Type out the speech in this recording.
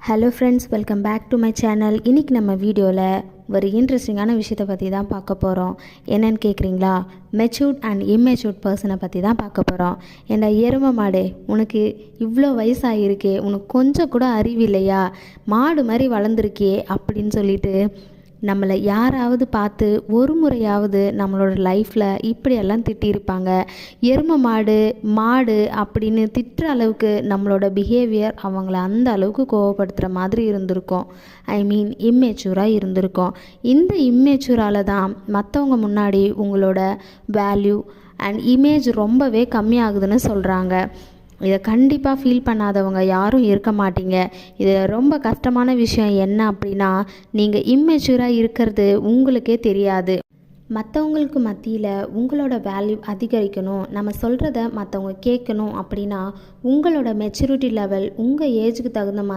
Hello friends, welcome back to my channel. இன்றைக்கி நம்ம வீடியோவில் ஒரு இன்ட்ரெஸ்டிங்கான விஷயத்தை பற்றி தான் பார்க்க போகிறோம். என்னன்னு கேட்குறீங்களா? மெச்சூர்ட் அண்ட் இம்மெச்சூர்ட் பர்சனை பற்றி தான் பார்க்க போகிறோம். ஏண்டா எருமை மாடு, உனக்கு இவ்வளோ வயசாகிருக்கே, உனக்கு கொஞ்சம் கூட அறிவு இல்லையா? மாடு மாதிரி வளர்ந்துருக்கே அப்படின்னு சொல்லிட்டு நம்மளை யாராவது பார்த்து ஒரு முறையாவது நம்மளோட லைஃப்பில் இப்படியெல்லாம் திட்டியிருப்பாங்க. எருமை மாடு மாடு அப்படின்னு திட்டுற அளவுக்கு நம்மளோட பிஹேவியர் அவங்கள அந்த அளவுக்கு கோவப்படுத்துகிற மாதிரி இருந்திருக்கும். இம்மெச்சூராக இருந்திருக்கும். இந்த இம்மெச்சூரால் தான் மற்றவங்க முன்னாடி உங்களோட வேல்யூ அண்ட் இமேஜ் ரொம்பவே கம்மியாகுதுன்னு சொல்கிறாங்க. இதை கண்டிப்பாக ஃபீல் பண்ணாதவங்க யாரும் இருக்க மாட்டீங்க. இது ரொம்ப கஷ்டமான விஷயம் என்ன அப்படின்னா, நீங்கள் இம்மெச்சூராக இருக்கிறது உங்களுக்கே தெரியாது. மற்றவங்களுக்கு மத்தியில் உங்களோட வேல்யூ அதிகரிக்கணும், நம்ம சொல்கிறத மற்றவங்க கேட்கணும் அப்படின்னா உங்களோட மெச்சூரிட்டி லெவல் உங்கள் ஏஜுக்கு தகுந்த மாதிரி